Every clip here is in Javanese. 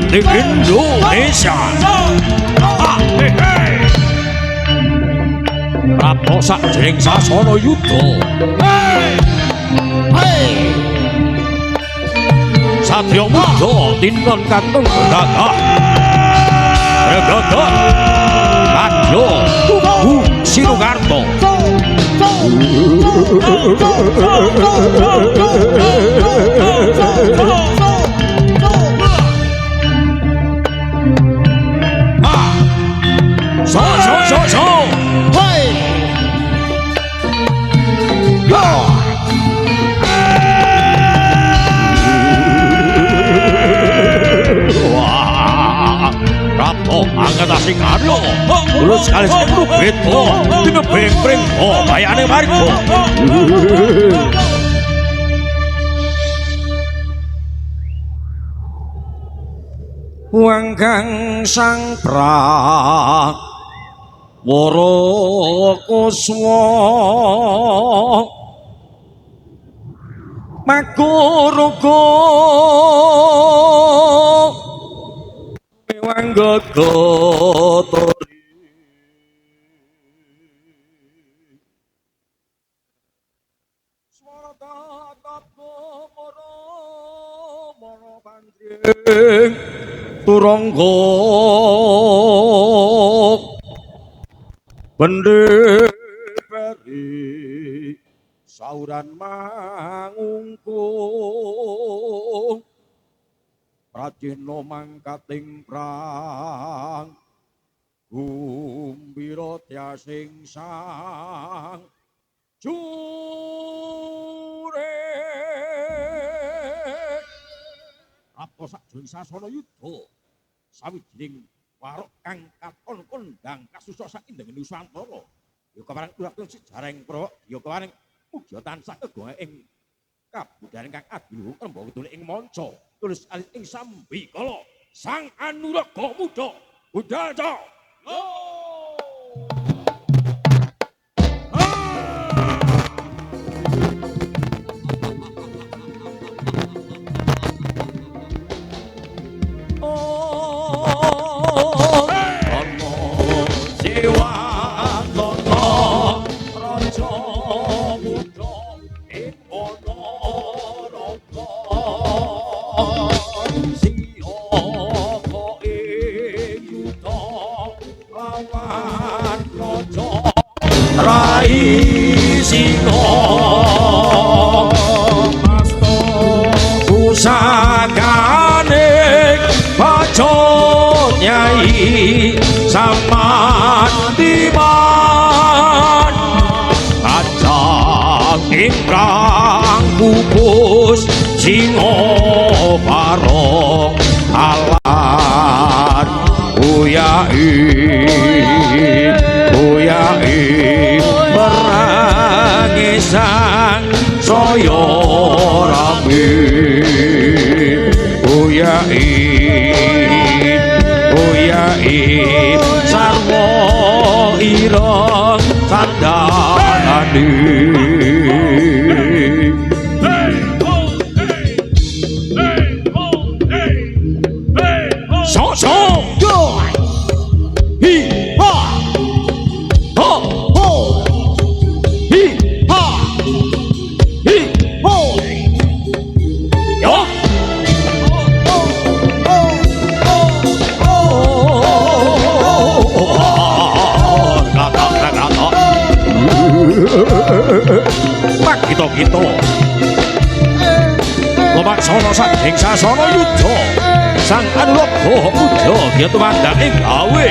di Indonesia. Prapto sajeng sasana yudha. Satya muda tinon kantong gagah. Gagah. Kadya Sinukarta. So. Hey. Wah. Prapto angatasi karya. Terus sekali sekali beto. Dina breng-breng bayane marga. Wangkang sang Warakuswa makuruga Wanggagata swara tatapa mara pandring turangga Bendeperi sauran mangungkung Prajena mangkating prang gumbira tyasing sang jure Prapto sajroning sasana yudha sawijining warok kang katon kondang kasusah sak indeng Nusantara ya kepareng ulah sejarahing pro ya kepareng mugia tansah kegoe ing kabudayan kang adil remba wedune ing manca tulis alit ing sambikala sang Anuraga muda budaya Samandiman kacang ingkang pupus Singapara alan uyai merangisang saya rapi uyai sarwa ireng kandhane Pak kita Lomaksana sajeng sasana yudha sang Anuraga muda ya tumandang ing gawe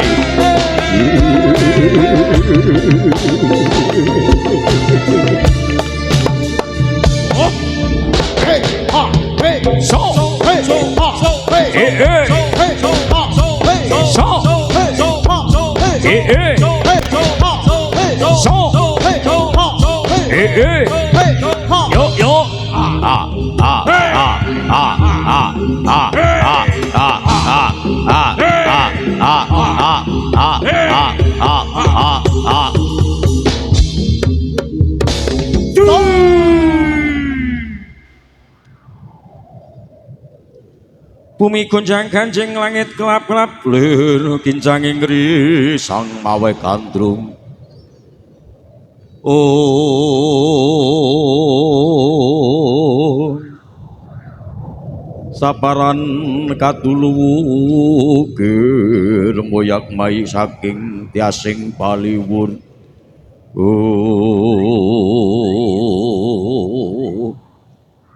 Bumi gonjang ganjing langit kelap-kelap lir kincanging risang mawe gandrung. Oh saparan kaduluwuke remboyak mai saking tiasing Baliwur. Oh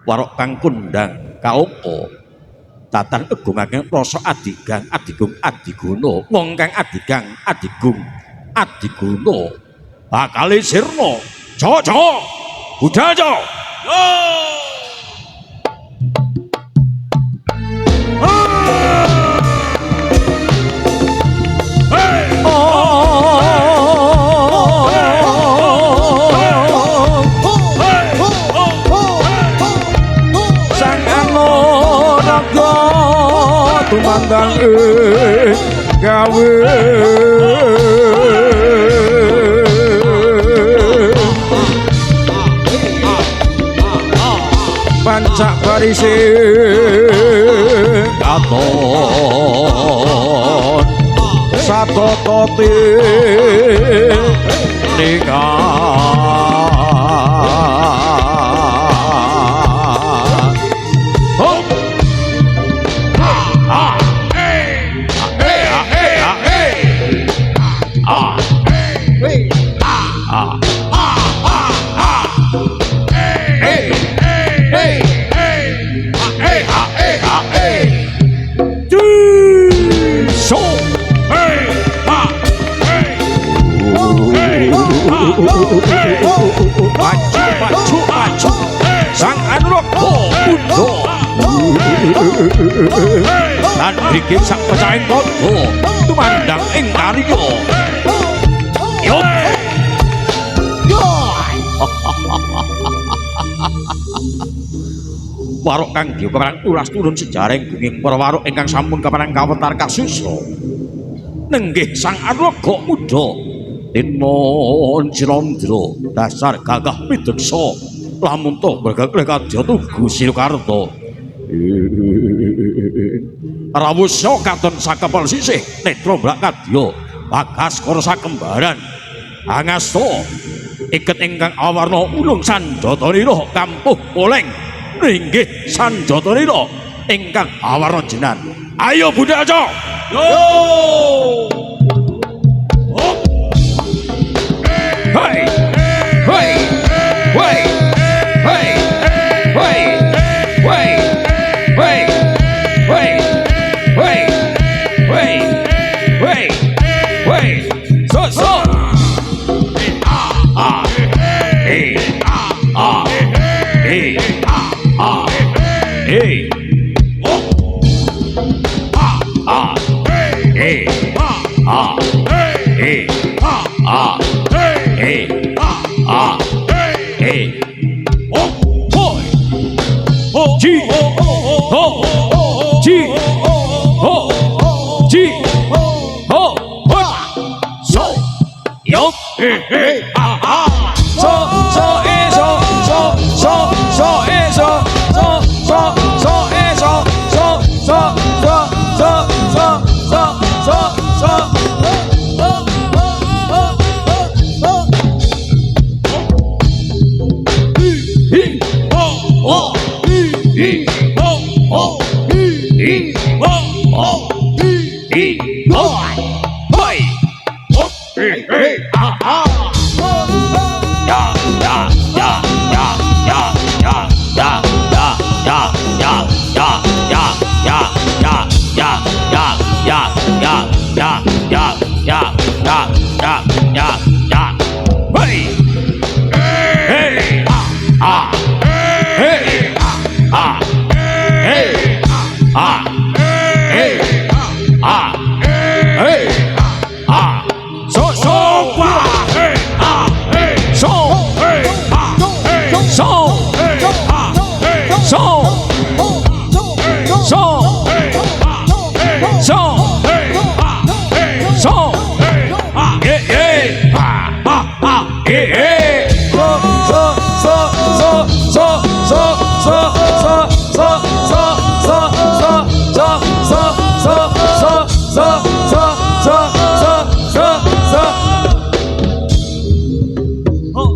warok kang kondang kaopo tatan egungake rasa adigang adigung adiguna wong kang adigang adigung adiguna bakale sirna jaja budaya tumandang gawe pancak barise katon satotote nikah maju sang Anuraka Budha lan bikin sak pecaing tandha tumandang ing karya yo warok kang diya keparang ulas turun sejareng gunging para warok ingkang sampun keparang kawentar kasusa nenggih sang Anuraka Budha Tinon Cirandra dasar gagah pideksa lamun to bergagah kadya tugu Sirakarta rawusa katon sakepel sisih netra mbak kadya bagas korsa kembaran angasta iket ingkang awarna ulung Sanjatanira kampuh poleng inggih Sanjatanira ingkang awarna jenan ayo budaya yo hey hey hey hey hey hey hey hey hey hey hey hey so hey hey hey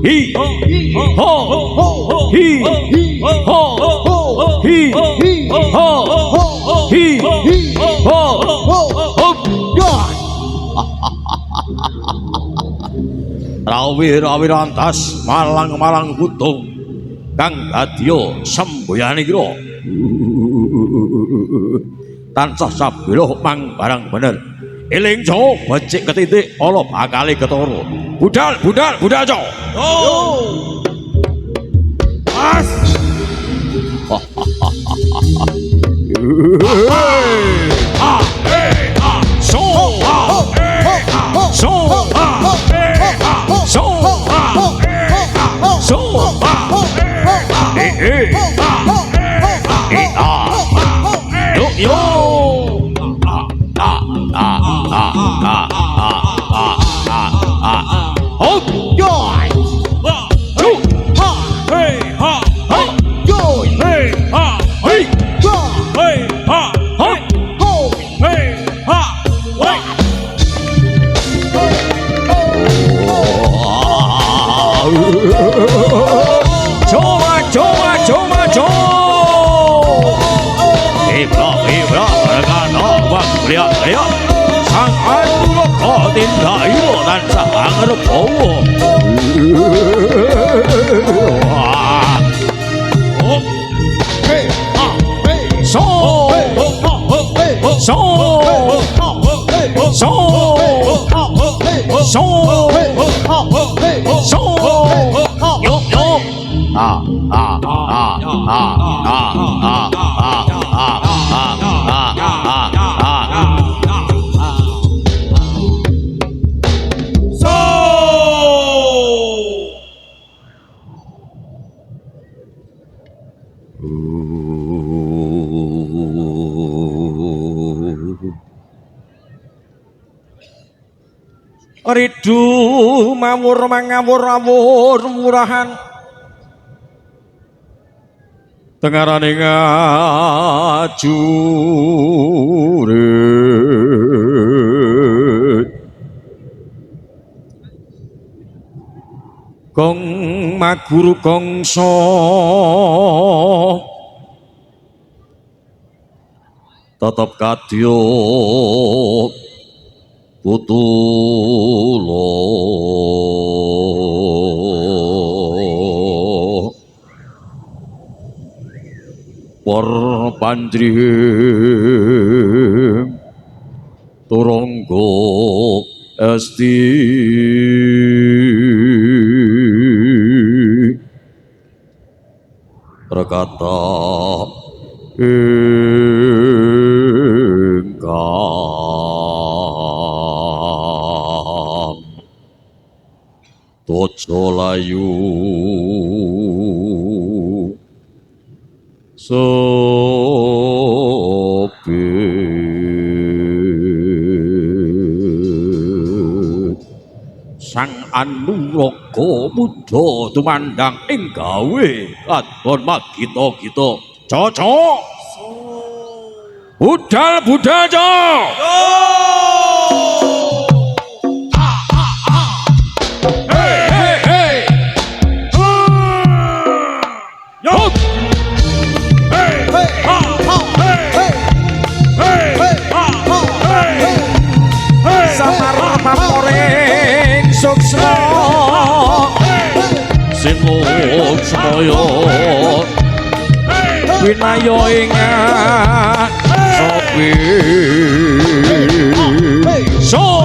hi ho hi ho hi ho hi ho rawi rantas malang kutung kang kadya semboyanira tansah sabira mang barang bener eling jo becik ketitik ala bakale ketara budal jo mas lihat sang anu tindak iro tansah angrep bawa Ridu mawur mangawur murahan tengarane ngajurit gong maguru gongso tetep kadya tutulo por pandrihim turangga esti rekata Tojo layu sepit sang Anuraga muda tumandang ing gawe adon magita-gita cocok budal jo Sinluk semaya winaya ingat sopi so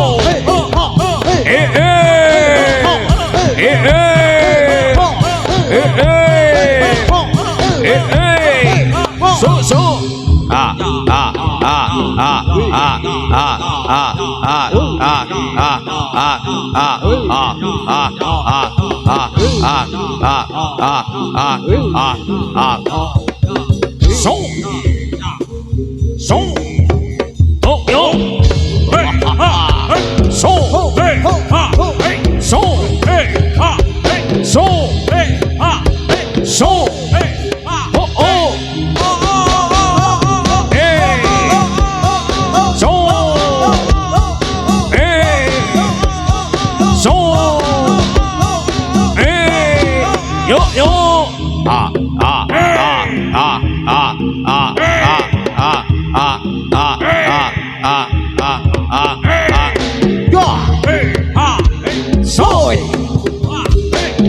Yo yo. Ah ah ah ah ah ah ah ah ah ah ah ah ah ah. Yo. Hey ha hey. Soy.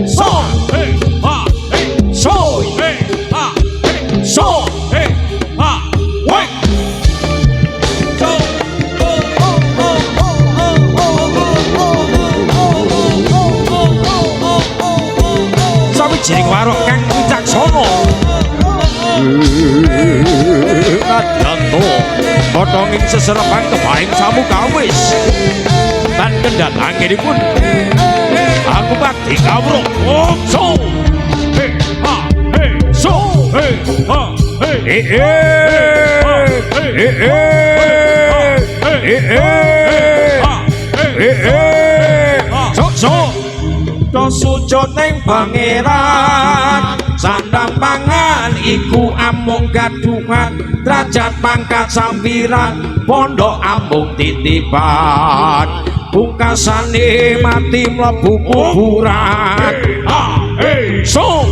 Soy. Hey ha hey. Soy. Hey ha hey. Soy. Hey ha. Wait. Sawijining warok kang wicaksana Nadyanto potonging seserepang kebaing samu kawis lan kendhat anggenipun aku bakti kawruh so he ha he so he ha he so sujud ning pangeran sandang pangan iku amung gaduhan derajat pangkat sampiran pondok ambung titipan pungkasane mati mlebu kuburan so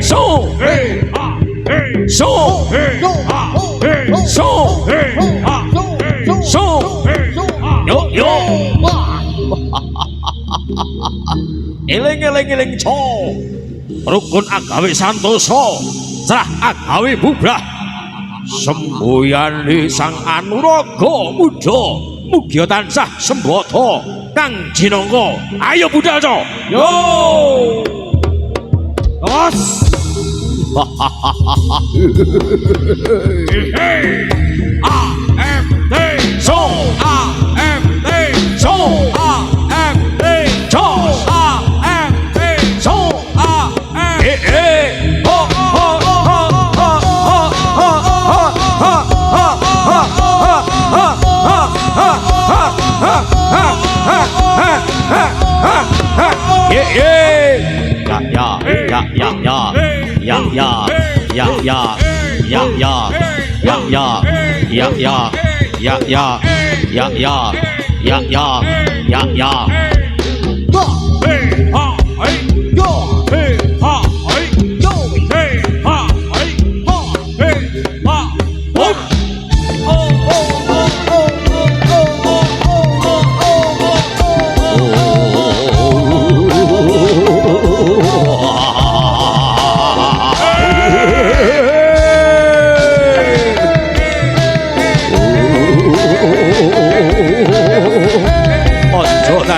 so so so so yo yo eling co rukun agawe santosa cerah agawe bubrah semboyane sang anuraga muda mugi tansah sembada kang jinangka ayo budal co yo os AMT so AMT so AMT so AMT so ho ho ho ho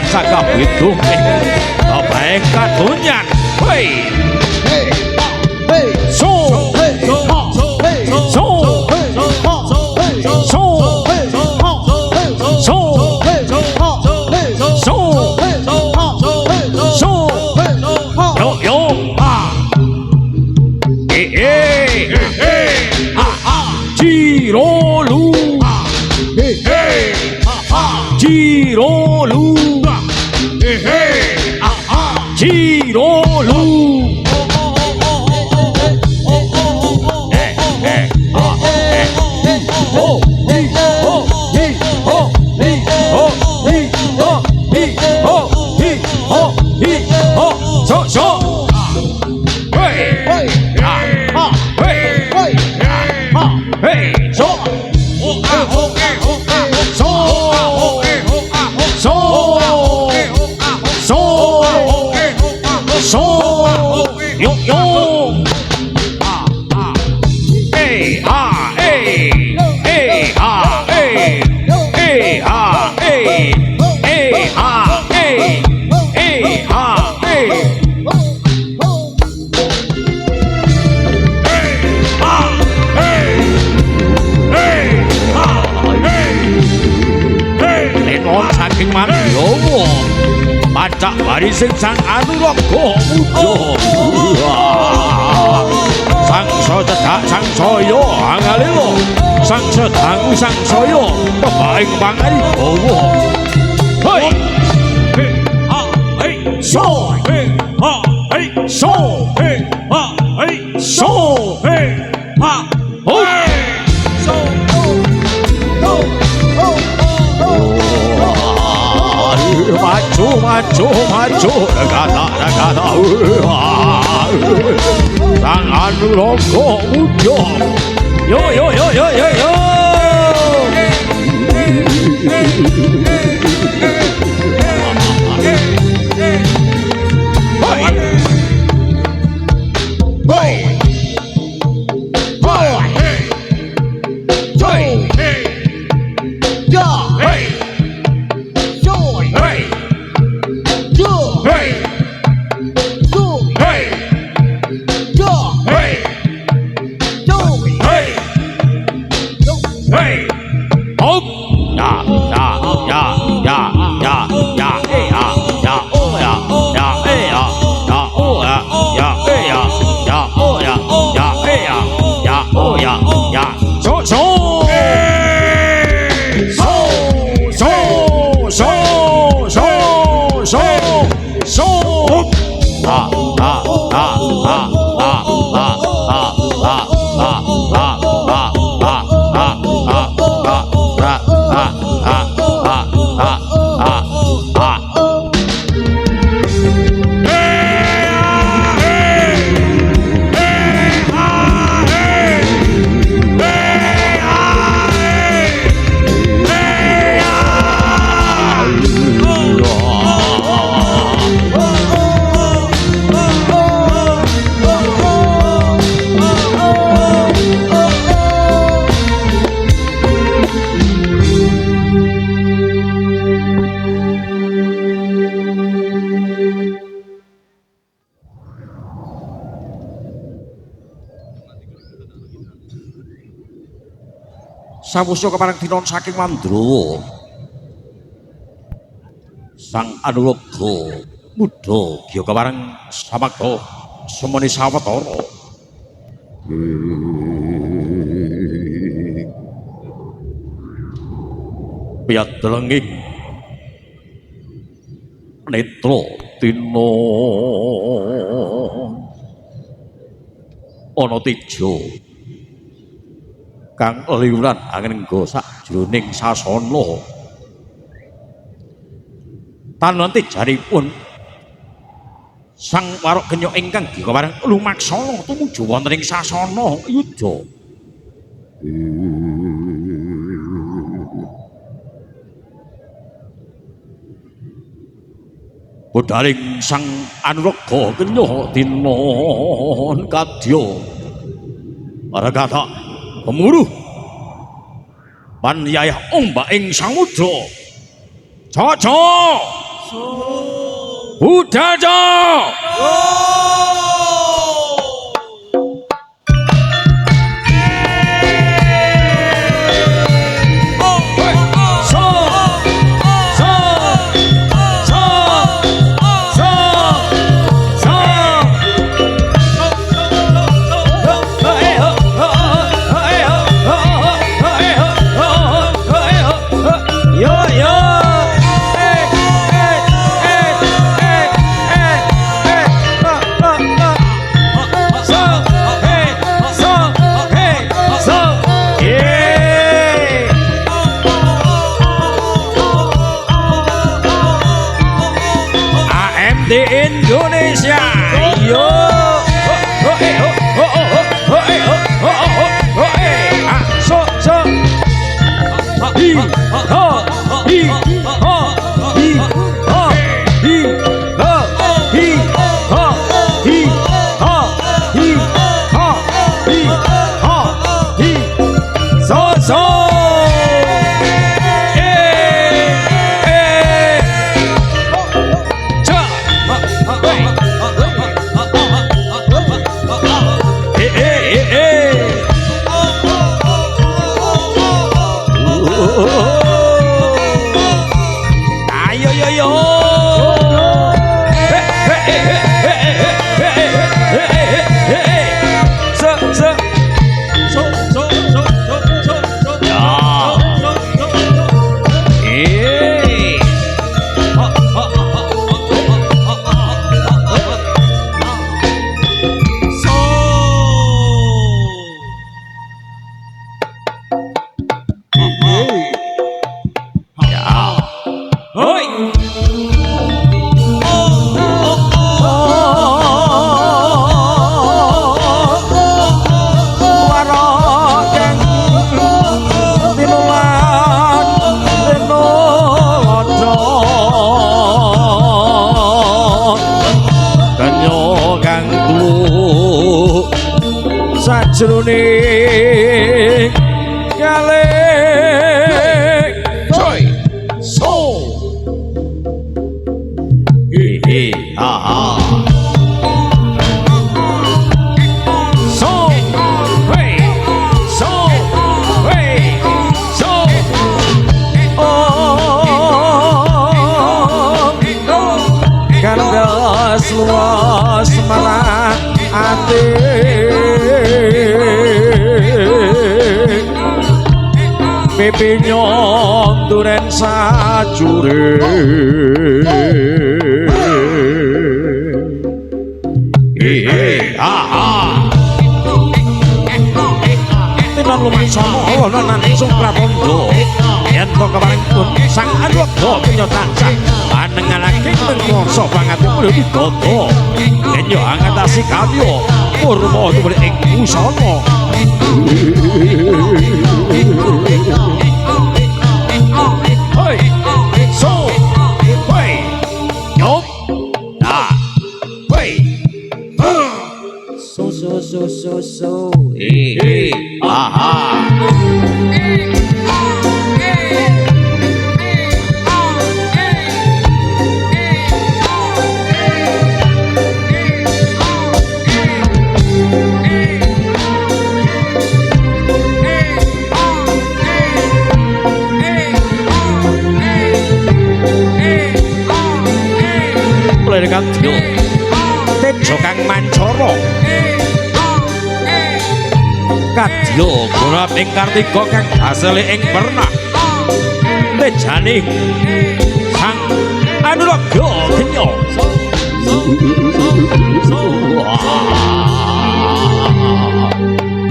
Sakap itu baik katunyan hey hey so yo yo Jirolu Jirolu Jirolu yo yo hey ha hey hey ha hey hey ha hey hey ha hey hey ha hey lenon saking Mandyawa pacak warising sang anuraga muda sang cedhak sang saya angalila sang sedangu sang saya kebaing pangaribawa hei ha hei so hei ha hei so hei ha hei so hei ha hei so maju maju maju Tangan rokok ujung. Yo yo yo yo yo yo. Sawusya kepareng dinon saking Mandra. Sang Anulaga Muda Giya kepareng samagda semeni sawetara. Piyadelenging netra tinon ana teja kang liuran angengga sajroning sasana. Tanuhan tejanipun sang warok genya ingkang dikawareng lumaksana tumuju wonten ing sasana yuda. Budhaling sang Anuraga genya tinon kadya aragata pemuruh panyayah ombak ing samudra. Caca Buddhaja di Indonesia. Yo. So hi ho hi ho hi ho hi ho hi ho hi ho hi ho hi ho hi so sajroning kalih Joy so he ha ha so hey so hey so oh kandas luas marang ati pipi nyonduren sajure tinan lumangsana ana nang Supratondo yen to keparing pun sang Anwada punya tansah panengalake mengkoso pangatur mulya digoto yen yo angatasi kadya purma tumrap ing busana hoi so hoi yop da hoi so aha mulai dekat yo tejo kang mancoro kadya guna ing kartika kang asale ing pernah tejaning sang Anuraga Genya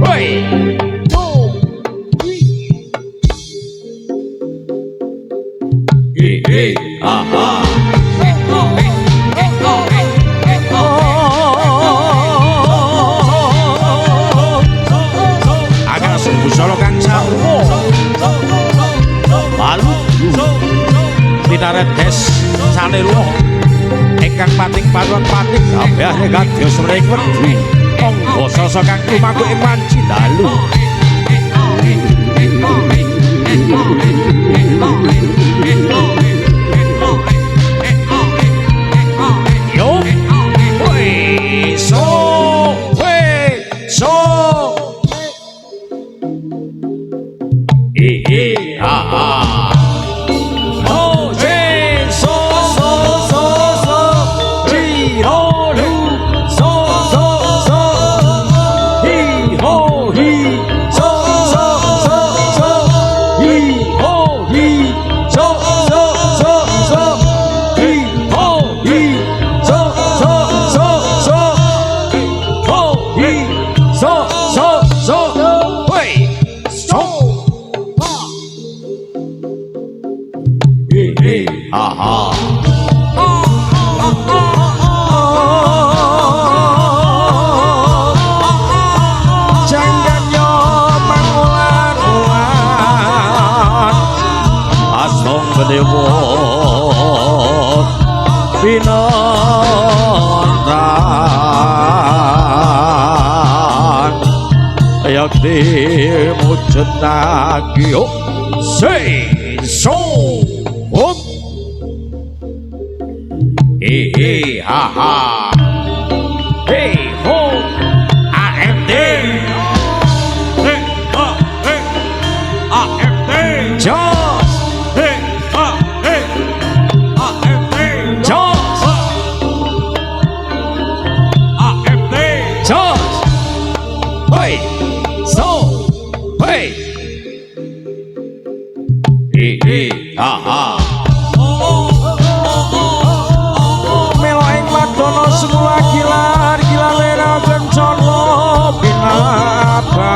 hoi aha busana kang sarwa lalu pinaredes sanela ingkang pating panuwun pating kabeh kadya sreng wedi angga sasa kang lumaku ing wanci dalu yo we so yakti mujud nagio say so hop ha ha hey ho AMD AMD just AMD just AMD just hey so hey ha ha melo ing madono semula gilar gilalena kencana binabat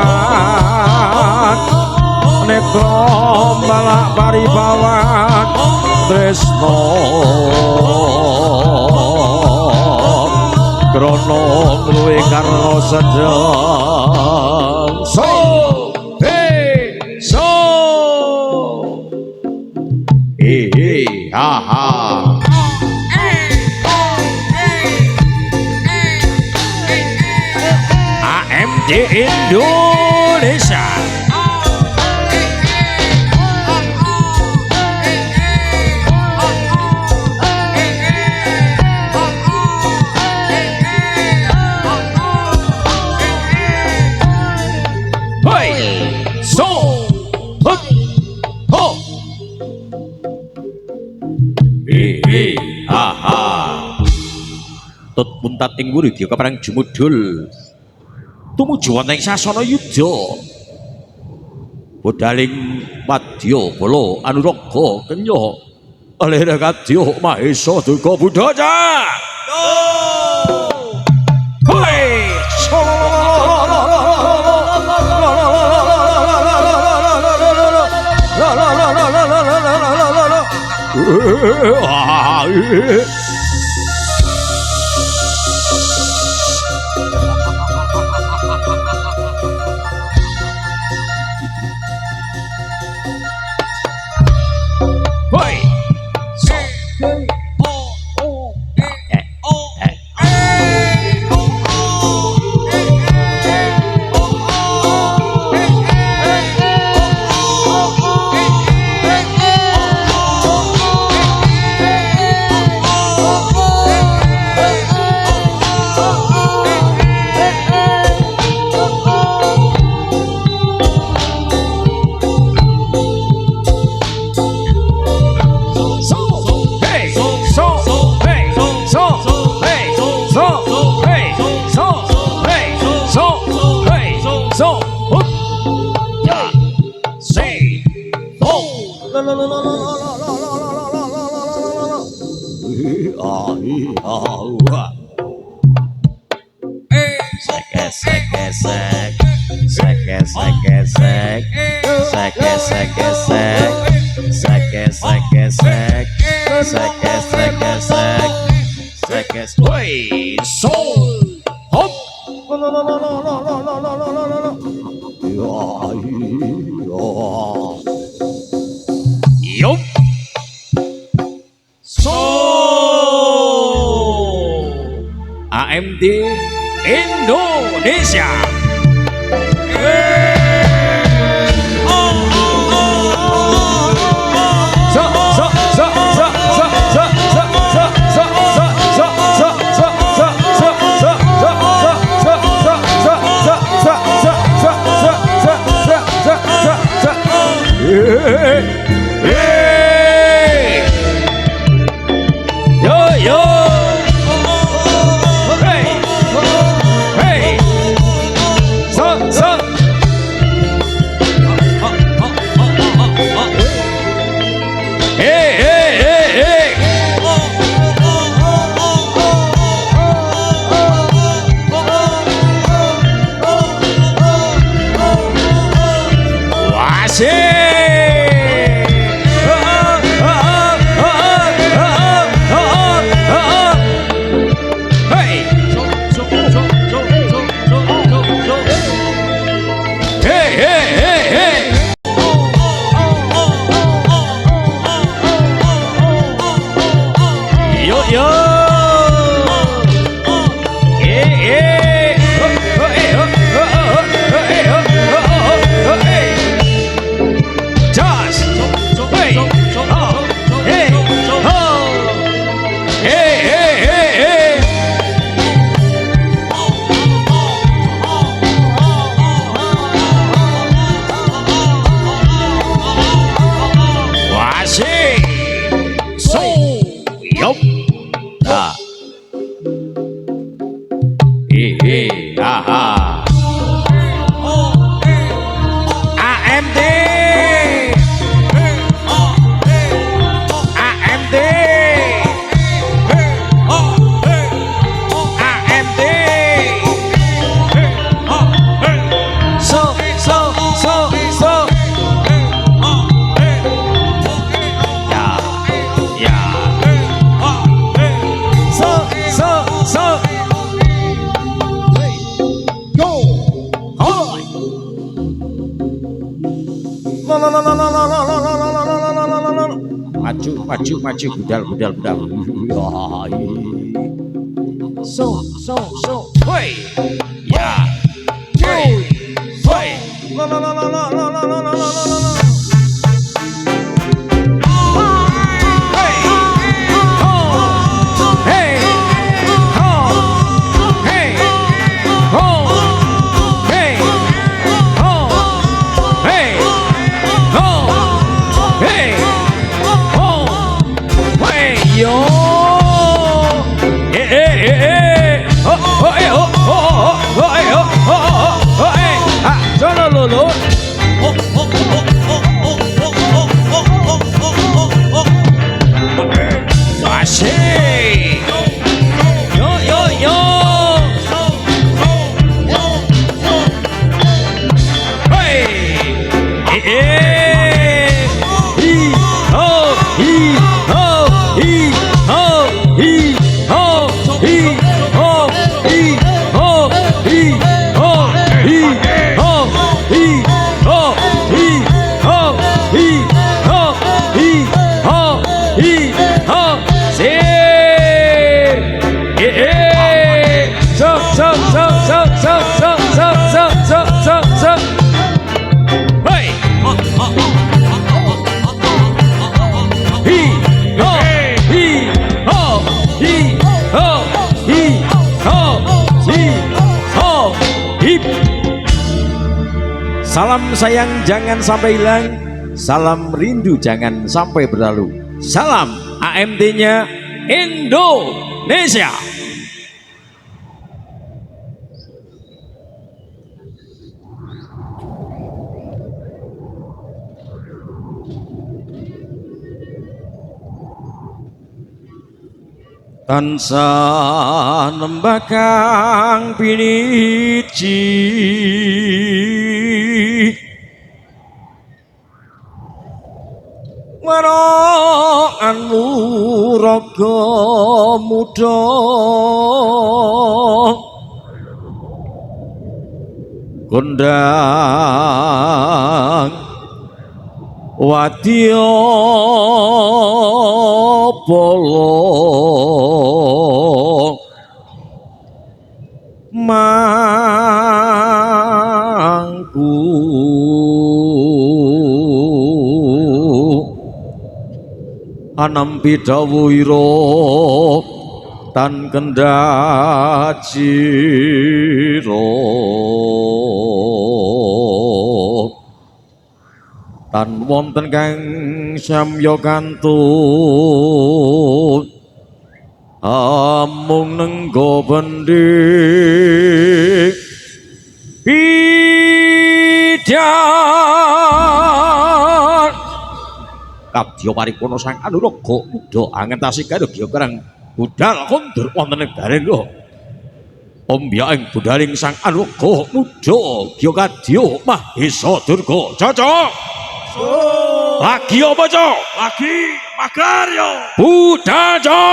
netra balak paribawan tresno krana luwe karna sedang so ha ha AMD AMD Indonesia. Hoi, so, hut, ho. Aha. Tut puntating wurudya kaperang jumudul. Tumuju wonten ing sasana yuda. Bodaling wadya bala anuraga kenya oleh kadya mahesa durga budaya. Hoi, AMD Indonesia. Maju budal. So, hoi, ya, hoi, Salam sayang jangan sampai hilang, salam rindu jangan sampai berlalu. Salam AMT-nya Indonesia. Tansah nembah kang piniji warokanmu raga muda kondang wadya polo mangku anampi dawuhira tan kendajira tan wonten kang samya kantun amung nenggo bendik bidan kadya paripurna sang Anuraga Muda angentasi kadya karang budal kondur wonten negare lho ombya ing budaling sang Anuraga Muda gya kadya Mahesa Durga cocok lagi apa cok? Lagi Magarya Budaya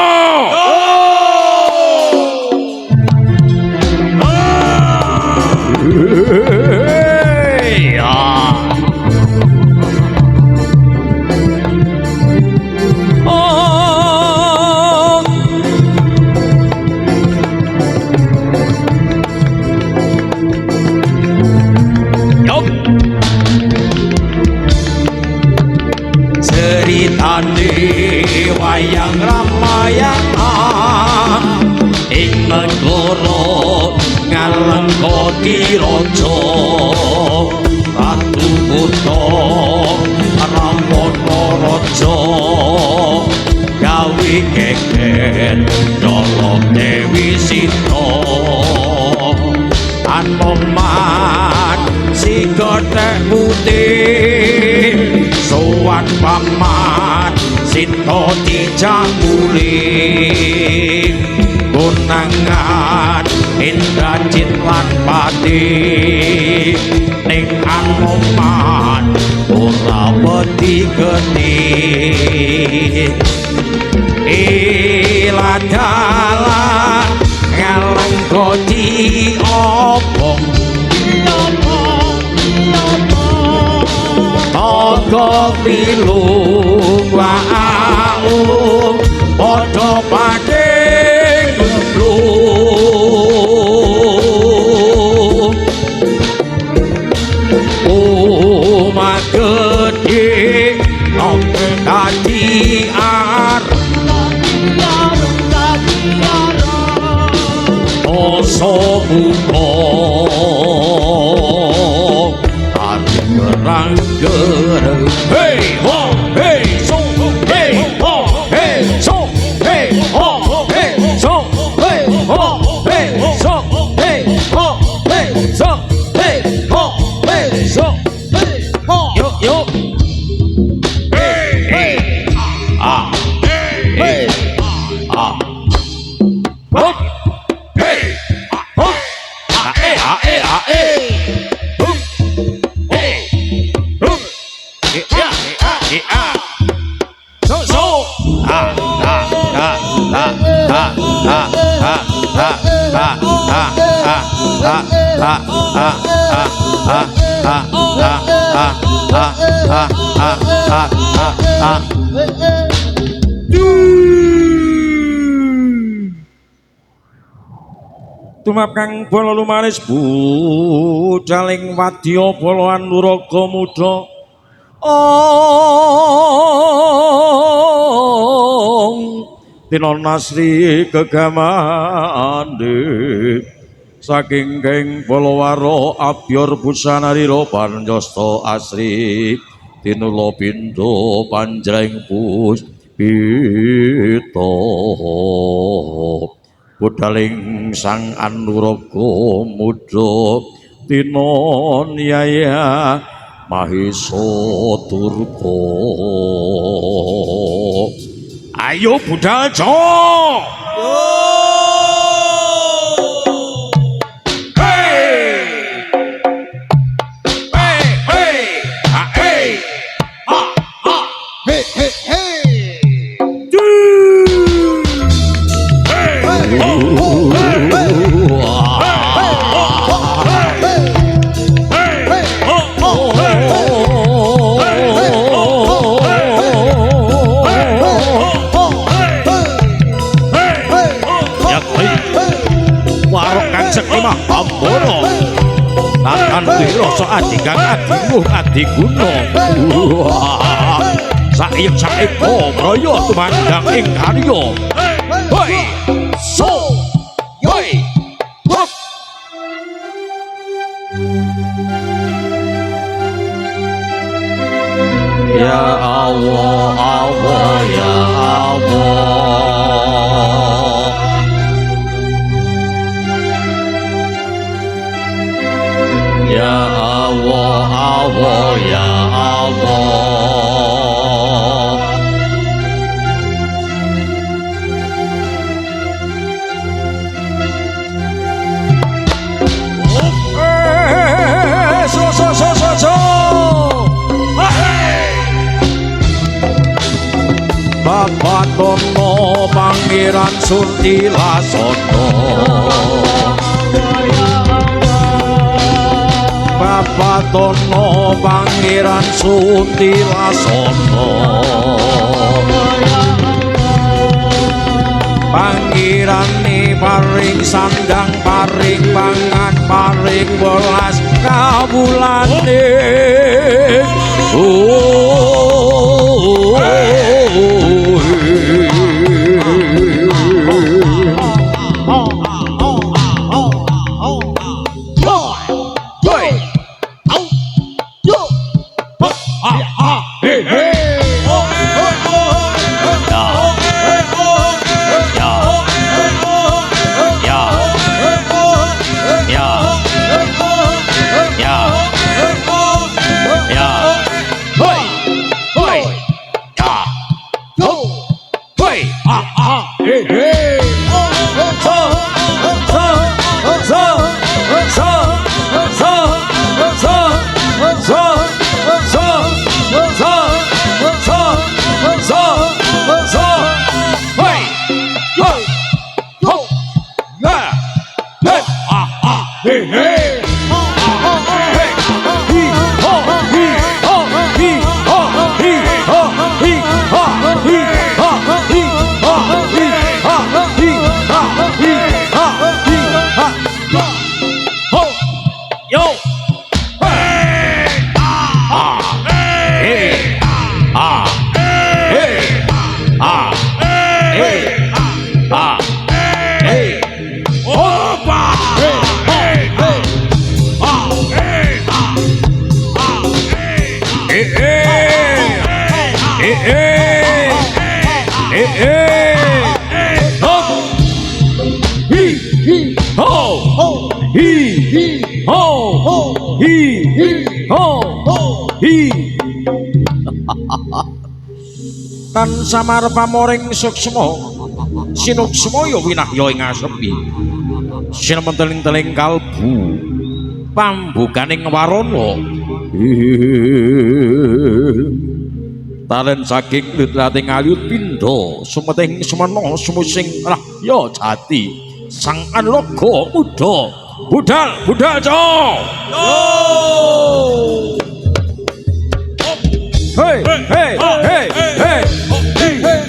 ceritane wayang Ramayana ing negara Ngalengkoti raja Ratu Buta Ramana raja gawe geger nyolong Dewi Sita Anoman si gotek putih sowan paman Sita dicambuling gunangan Indrajit lan Pati ning Anoman ora wedi geni iladalan Ngalengkoti obong Toko pilung wa'aung Odo padeng gemblung iso mulo ati gerang-gereng hey ho hey so hey ho hey so hey ho hey so hey ho hey so hey ho hey so hey ho hey so hey ho yo yo hey ah hey ah hop hey hop ah eh ah eh ah eh hop hey hop eh ah so so ah ah ah ah ah ah ah ah ah tumap kang bola lumaris budaling wadya boloan nuraga muda Dina Nasri gegamande saking geng Polowaro Abyor Busanarira Panjasta Asri tinula pindha panjreng puspita budaling sang anuraga muda Dina Nyaya Mahesa Durga ayo budal jo Ambono Tatan Wiroso Adigang Adimuh Adiguna Saik saiko Broyo tumandang ing karya Hoi So Hoi Hop Ya Allah Allah ya Allah Ya Allah, Allah, ya Allah. So. Bapak Tono Pangeran Suntilasono. Bapak Tono Pangeran Suntilasono Pangirane paring sandang paring pangan paring welas kawulane Opa! ho hi ho hi ho hi tan samar pamoring suksma sinuksma ya winahya ing asepi sinementeling-teling kalbu pambukaning warana talen saking litrating ayut pindha sumeting semana sumusing rahya jati sang anraga muda budal ca hey hey hey hey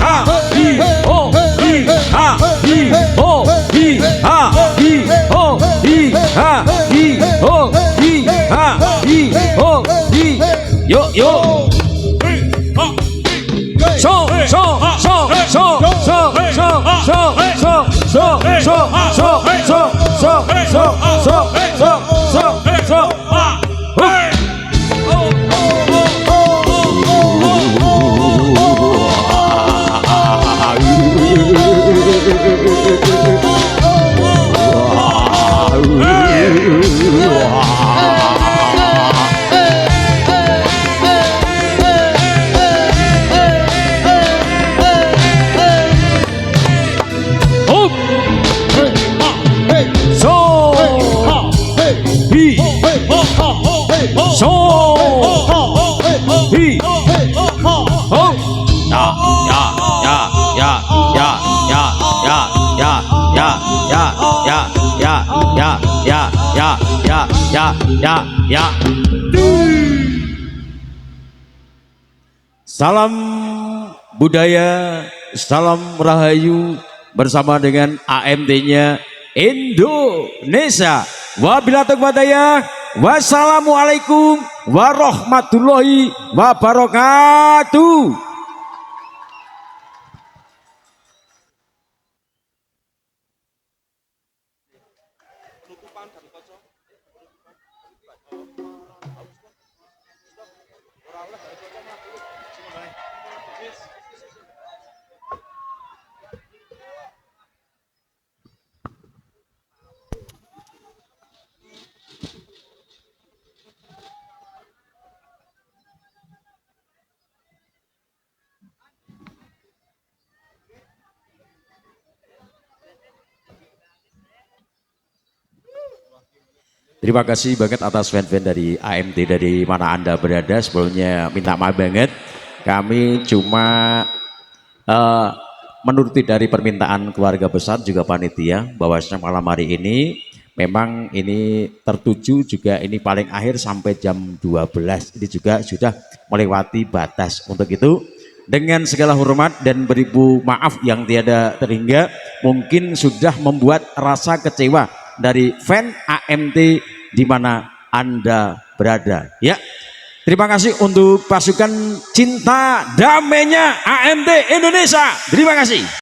ha hi ho hi ha hi ho hi ha hi ho hi ha hi ho hi ha hi ho hi yo yo so ya. Salam budaya, salam rahayu bersama dengan AMT-nya Indonesia. Wabillahi taufiq, wassalamualaikum warahmatullahi wabarakatuh. Terima kasih banget atas fan-fan dari AMT dari mana Anda berada. Sebelumnya minta maaf banget, kami cuma menuruti dari permintaan keluarga besar juga panitia bahwasanya malam hari ini memang ini tertuju juga ini paling akhir sampai jam 12. Ini juga sudah melewati batas. Untuk itu dengan segala hormat dan beribu maaf yang tiada terhingga, mungkin sudah membuat rasa kecewa dari fan AMT di mana Anda berada. Ya, terima kasih untuk pasukan cinta damainya AMT Indonesia. Terima kasih.